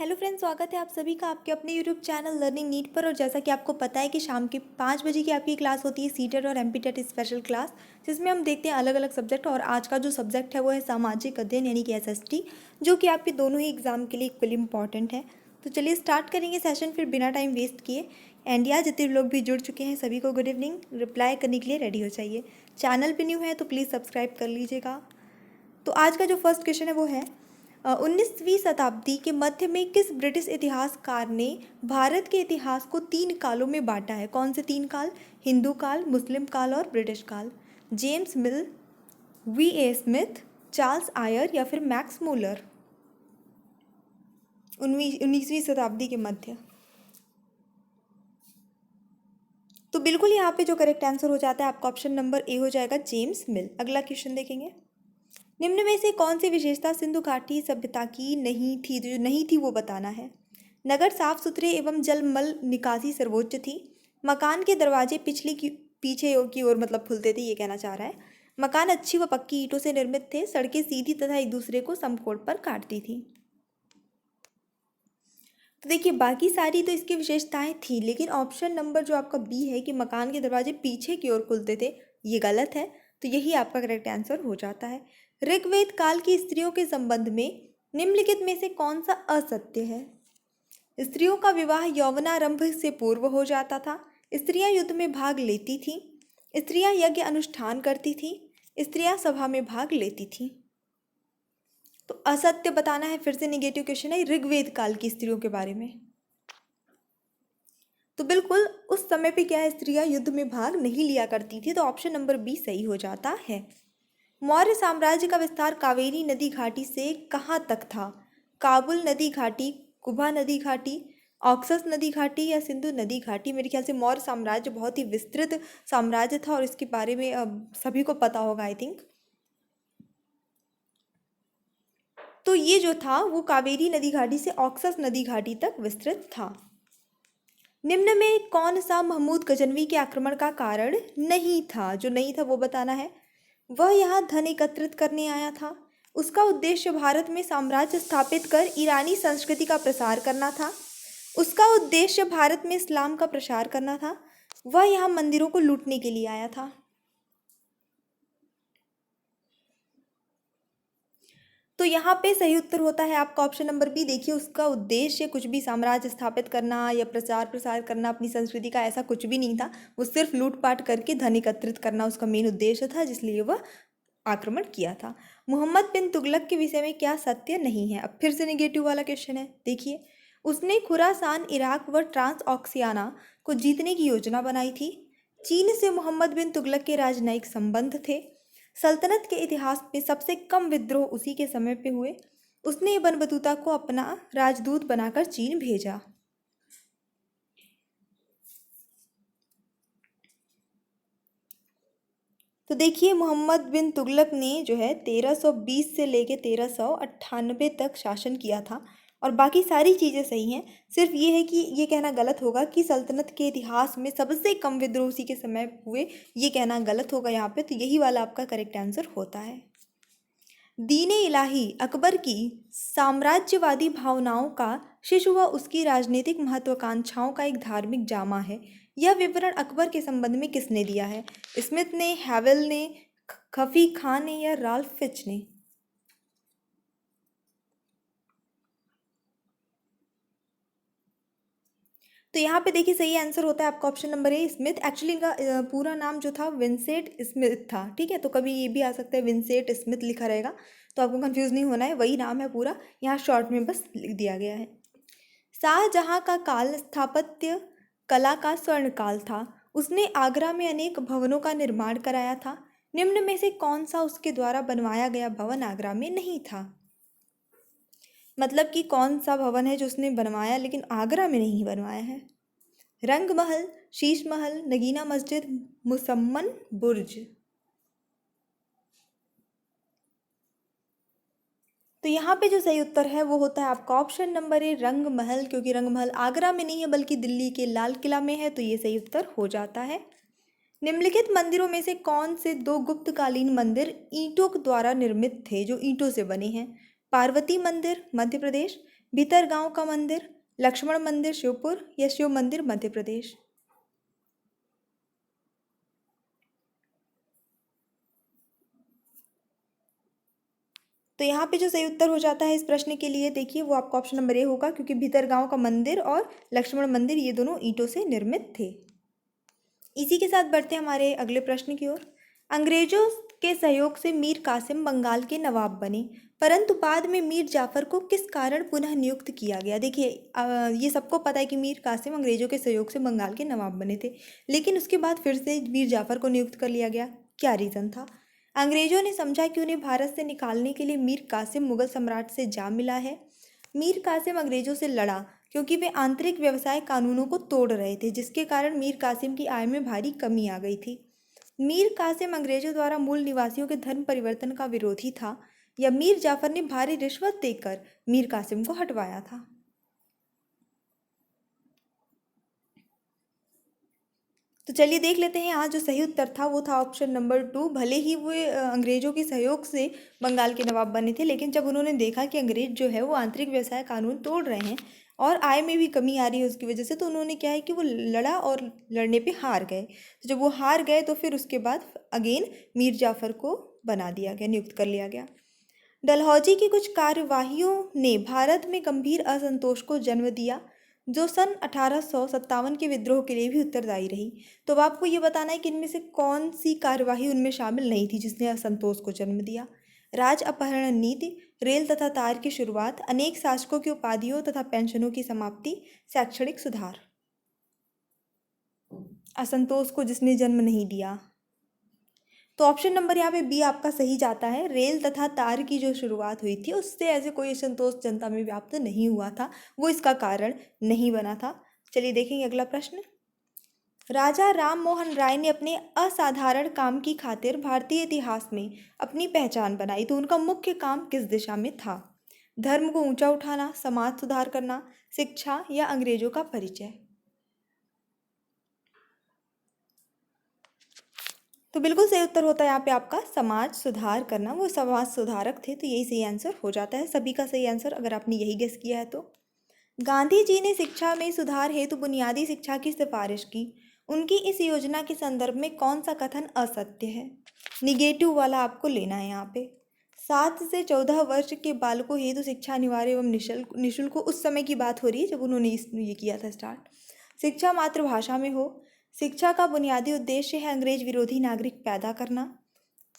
Hello friends, स्वागत है आप सभी का आपके अपने यूट्यूब चैनल लर्निंग नीट पर। और जैसा कि आपको पता है कि शाम के 5 बजे की आपकी क्लास होती है सीटेट और एमपीटेट स्पेशल क्लास, जिसमें हम देखते हैं अलग अलग सब्जेक्ट। और आज का जो सब्जेक्ट है वो है सामाजिक अध्ययन यानी कि एसएसटी, जो कि आपके दोनों ही एग्जाम के लिए इक्वली इंपॉर्टेंट है। तो चलिए स्टार्ट करेंगे सेशन फिर बिना टाइम वेस्ट किए। एंड या जितने लोग भी जुड़ चुके हैं सभी को गुड इवनिंग। रिप्लाई करने के लिए रेडी हो जाइए। चैनल पर न्यू है तो प्लीज़ सब्सक्राइब कर लीजिएगा। तो आज का जो फर्स्ट क्वेश्चन है वो है 19वीं शताब्दी के मध्य में किस ब्रिटिश इतिहासकार ने भारत के इतिहास को 3 कालों में बांटा है? कौन से 3 काल? हिंदू काल, मुस्लिम काल और ब्रिटिश काल। James Mill, V Smith, Charles Eyre या फिर मैक्स मूलर। 19वीं शताब्दी के मध्य। तो बिल्कुल यहाँ पे जो करेक्ट आंसर हो जाता है आपका ऑप्शन नंबर ए हो जाएगा, जेम्स मिल। अगला क्वेश्चन देखेंगे। निम्न में से कौन सी विशेषता सिंधु घाटी सभ्यता की नहीं थी? जो नहीं थी वो बताना है। नगर साफ सुथरे एवं जलमल निकासी सर्वोच्च थी। मकान के दरवाजे पीछे की ओर मतलब खुलते थे, ये कहना चाह रहा है। मकान अच्छी व पक्की ईंटों से निर्मित थे। सड़कें सीधी तथा एक दूसरे को समकोण पर काटती थी। तो देखिए बाकी सारी तो इसकी विशेषताएं थी, लेकिन ऑप्शन नंबर जो आपका बी है कि मकान के दरवाजे पीछे की ओर खुलते थे, ये गलत है। तो यही आपका करेक्ट आंसर हो जाता है। ऋग्वेद काल की स्त्रियों के संबंध में निम्नलिखित में से कौन सा असत्य है? स्त्रियों का विवाह यौवनारंभ से पूर्व हो जाता था। स्त्रियां युद्ध में भाग लेती थीं। स्त्रियां यज्ञ अनुष्ठान करती थीं। स्त्रियां सभा में भाग लेती थीं। तो असत्य बताना है। फिर से निगेटिव क्वेश्चन है ऋग्वेद काल की स्त्रियों के बारे में। तो बिल्कुल उस समय पे क्या है, स्त्रियां युद्ध में भाग नहीं लिया करती थी। तो ऑप्शन नंबर बी सही हो जाता है। मौर्य साम्राज्य का विस्तार कावेरी नदी घाटी से कहाँ तक था? काबुल नदी घाटी, कुबा नदी घाटी, ऑक्सस नदी घाटी या सिंधु नदी घाटी। मेरे ख्याल से मौर्य साम्राज्य बहुत ही विस्तृत साम्राज्य था और इसके बारे में सभी को पता होगा आई थिंक। तो ये जो था वो कावेरी नदी घाटी से ऑक्सस नदी घाटी तक विस्तृत था। निम्न में कौन सा महमूद गजनवी के आक्रमण का कारण नहीं था? जो नहीं था वो बताना है। वह यहाँ धन एकत्रित करने आया था। उसका उद्देश्य भारत में साम्राज्य स्थापित कर ईरानी संस्कृति का प्रसार करना था। उसका उद्देश्य भारत में इस्लाम का प्रसार करना था। वह यहाँ मंदिरों को लूटने के लिए आया था। तो यहाँ पे सही उत्तर होता है आपका ऑप्शन नंबर बी। देखिए उसका उद्देश्य कुछ भी साम्राज्य स्थापित करना या प्रचार प्रसार करना अपनी संस्कृति का, ऐसा कुछ भी नहीं था। वो सिर्फ लूटपाट करके धन एकत्रित करना उसका मेन उद्देश्य था, जिसलिए वह आक्रमण किया था। मोहम्मद बिन तुगलक के विषय में क्या सत्य नहीं है? अब फिर से नेगेटिव वाला क्वेश्चन है। देखिए उसने खुरासान, इराक व ट्रांस ऑक्सियाना को जीतने की योजना बनाई थी। चीन से मोहम्मद बिन तुगलक के राजनयिक संबंध थे। सल्तनत के इतिहास में सबसे कम विद्रोह उसी के समय पे हुए। उसने इब्न बतूता को अपना राजदूत बनाकर चीन भेजा। तो देखिए मोहम्मद बिन तुगलक ने जो है 1320 से लेके 1398 तक शासन किया था। और बाकी सारी चीज़ें सही हैं, सिर्फ ये है कि ये कहना गलत होगा कि सल्तनत के इतिहास में सबसे कम विद्रोह उसी के समय हुए, ये कहना गलत होगा यहाँ पे। तो यही वाला आपका करेक्ट आंसर होता है। दीन इलाही अकबर की साम्राज्यवादी भावनाओं का शिशु व उसकी राजनीतिक महत्वाकांक्षाओं का एक धार्मिक जामा है। यह विवरण अकबर के संबंध में किसने दिया है? स्मिथ ने, हैवेल ने, खफी खान ने या राल्फ फिच ने? तो यहाँ पे देखिए सही आंसर होता है आपका option number A, Smith. Actually इनका पूरा नाम जो था विंसेंट स्मिथ था, ठीक है। तो कभी ये भी आ सकता है विंसेंट स्मिथ लिखा रहेगा, तो आपको कंफ्यूज नहीं होना है, वही नाम है पूरा, यहाँ शॉर्ट में बस लिख दिया गया है। शाहजहाँ का काल स्थापत्य कला का स्वर्ण काल था। उसने आगरा में अनेक भवनों का निर्माण कराया था। निम्न में से कौन सा उसके द्वारा बनवाया गया भवन आगरा में नहीं था? मतलब कि कौन सा भवन है जो उसने बनवाया लेकिन आगरा में नहीं बनवाया है? रंग महल, शीश महल, नगीना मस्जिद, मुसम्मन बुर्ज। तो यहाँ पे जो सही उत्तर है वो होता है आपका ऑप्शन नंबर ए, रंग महल। क्योंकि रंग महल आगरा में नहीं है बल्कि दिल्ली के लाल किला में है, तो ये सही उत्तर हो जाता है। निम्नलिखित मंदिरों में से कौन से 2 गुप्तकालीन मंदिर ईंटों द्वारा निर्मित थे, जो ईंटों से बने हैं? पार्वती मंदिर मध्य प्रदेश, भीतरगांव का मंदिर, लक्ष्मण मंदिर श्योपुर या शिव मंदिर मध्य प्रदेश। तो यहाँ पे जो सही उत्तर हो जाता है इस प्रश्न के लिए, देखिए वो आपका ऑप्शन नंबर ए होगा, क्योंकि भीतरगांव का मंदिर और लक्ष्मण मंदिर ये दोनों ईंटों से निर्मित थे। इसी के साथ बढ़ते हैं हमारे अगले प्रश्न की ओर। अंग्रेजों के सहयोग से मीर कासिम बंगाल के नवाब बने, परंतु बाद में मीर जाफर को किस कारण पुनः नियुक्त किया गया। देखिए ये सबको पता है कि मीर कासिम अंग्रेजों के सहयोग से बंगाल के नवाब बने थे, लेकिन उसके बाद फिर से मीर जाफर को नियुक्त कर लिया गया। क्या रीज़न था? अंग्रेजों ने समझा कि उन्हें भारत से निकालने के लिए मीर कासिम मुगल सम्राट से जा मिला है। मीर कासिम अंग्रेजों से लड़ा क्योंकि वे आंतरिक व्यवसाय कानूनों को तोड़ रहे थे, जिसके कारण मीर कासिम की आय में भारी कमी आ गई थी। मीर कासिम अंग्रेजों द्वारा मूल निवासियों के धर्म परिवर्तन का विरोधी था, या मीर जाफर ने भारी रिश्वत देकर मीर कासिम को हटवाया था। तो चलिए देख लेते हैं, यहाँ जो सही उत्तर था वो था ऑप्शन नंबर 2। भले ही वो अंग्रेजों के सहयोग से बंगाल के नवाब बने थे, लेकिन जब उन्होंने देखा कि अंग्रेज जो है वो आंतरिक व्यवसाय कानून तोड़ रहे हैं और आय में भी कमी आ रही है उसकी वजह से, तो उन्होंने क्या है कि वो लड़ा और लड़ने पे हार गए। तो जब वो हार गए तो फिर उसके बाद अगेन मीर जाफर को बना दिया गया, नियुक्त कर लिया गया। डलहौजी की कुछ कार्यवाहियों ने भारत में गंभीर असंतोष को जन्म दिया, जो सन 1857 के विद्रोह के लिए भी उत्तरदायी रही। तो अब आपको ये बताना है कि इनमें से कौन सी कार्यवाही उनमें शामिल नहीं थी जिसने असंतोष को जन्म दिया। राज अपहरण नीति, रेल तथा तार की शुरुआत, अनेक शासकों की उपाधियों तथा पेंशनों की समाप्ति, शैक्षणिक सुधार। असंतोष को जिसने जन्म नहीं दिया, तो ऑप्शन नंबर यहाँ पे बी आपका सही जाता है। रेल तथा तार की जो शुरुआत हुई थी उससे ऐसे कोई असंतोष जनता में व्याप्त नहीं हुआ था, वो इसका कारण नहीं बना था। चलिए देखेंगे अगला प्रश्न। राजा राम मोहन राय ने अपने असाधारण काम की खातिर भारतीय इतिहास में अपनी पहचान बनाई, तो उनका मुख्य काम किस दिशा में था? धर्म को ऊंचा उठाना, समाज सुधार करना, शिक्षा या अंग्रेजों का परिचय। तो बिल्कुल सही उत्तर होता है यहाँ पे आपका समाज सुधार करना, वो समाज सुधारक थे, तो यही सही आंसर हो जाता है, सभी का सही आंसर अगर आपने यही गेस किया है तो। गांधी जी ने शिक्षा में सुधार हेतु बुनियादी शिक्षा की सिफारिश की, उनकी इस योजना के संदर्भ में कौन सा कथन असत्य है? निगेटिव वाला आपको लेना है यहाँ पे। 7 से 14 वर्ष के बालकों हेतु शिक्षा अनिवार्य एवं निःशुल्क हो, उस समय की बात हो रही है जब उन्होंने ये किया था स्टार्ट। शिक्षा मातृभाषा में हो, शिक्षा का बुनियादी उद्देश्य है अंग्रेज विरोधी नागरिक पैदा करना,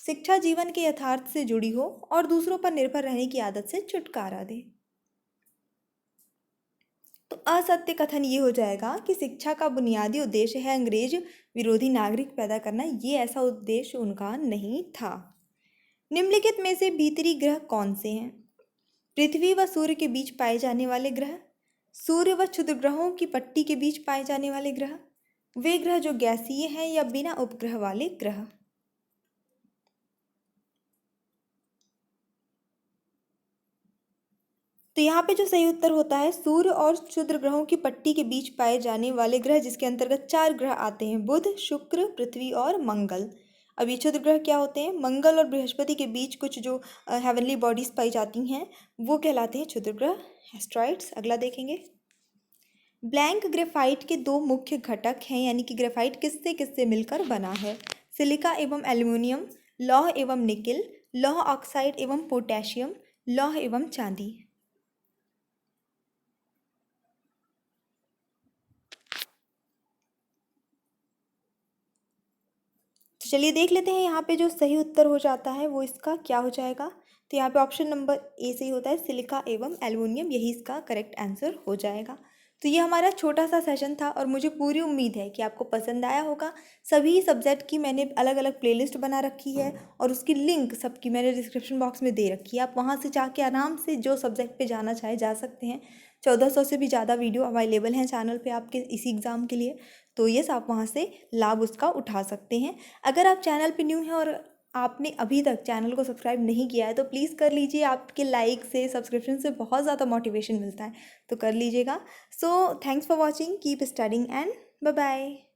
शिक्षा जीवन के यथार्थ से जुड़ी हो और दूसरों पर निर्भर रहने की आदत से छुटकारा दे। तो असत्य कथन ये हो जाएगा कि शिक्षा का बुनियादी उद्देश्य है अंग्रेज विरोधी नागरिक पैदा करना, ये ऐसा उद्देश्य उनका नहीं था। निम्नलिखित में से भीतरी ग्रह कौन से हैं? पृथ्वी व सूर्य के बीच पाए जाने वाले ग्रह, सूर्य व क्षुद्र ग्रहों की पट्टी के बीच पाए जाने वाले ग्रह, वे ग्रह जो गैसीय हैं या बिना उपग्रह वाले ग्रह। तो यहाँ पे जो सही उत्तर होता है सूर्य और क्षुद्र ग्रहों की पट्टी के बीच पाए जाने वाले ग्रह, जिसके अंतर्गत 4 ग्रह आते हैं, बुध, शुक्र, पृथ्वी और मंगल। अब ये क्षुद्र ग्रह क्या होते हैं? मंगल और बृहस्पति के बीच कुछ जो हेवनली बॉडीज पाई जाती हैं वो कहलाते हैं क्षुद्र ग्रह, एस्ट्रॉइड्स। अगला देखेंगे। ब्लैंक ग्रेफाइट के 2 मुख्य घटक हैं, यानी कि ग्रेफाइट किससे किससे मिलकर बना है? सिलिका एवं एल्युमिनियम, लौह एवं निकिल, लौह ऑक्साइड एवं पोटेशियम, लौह एवं चांदी। तो चलिए देख लेते हैं यहाँ पे जो सही उत्तर हो जाता है वो इसका क्या हो जाएगा। तो यहाँ पे ऑप्शन नंबर ए सही होता है, सिलिका एवं एल्युमिनियम, यही इसका करेक्ट आंसर हो जाएगा। तो ये हमारा छोटा सा सेशन था और मुझे पूरी उम्मीद है कि आपको पसंद आया होगा। सभी सब्जेक्ट की मैंने अलग अलग प्लेलिस्ट बना रखी है और उसकी लिंक सबकी मैंने डिस्क्रिप्शन बॉक्स में दे रखी है, आप वहाँ से जाके आराम से जो सब्जेक्ट पे जाना चाहे जा सकते हैं। 1400 से भी ज़्यादा वीडियो अवेलेबल हैं चैनल पे आपके इसी एग्ज़ाम के लिए, तो यस आप वहाँ से लाभ उसका उठा सकते हैं। अगर आप चैनल पे न्यू हैं और आपने अभी तक चैनल को सब्सक्राइब नहीं किया है तो प्लीज़ कर लीजिए, आपके लाइक से सब्सक्रिप्शन से बहुत ज़्यादा मोटिवेशन मिलता है, तो कर लीजिएगा। So thanks for watching, keep studying and bye bye.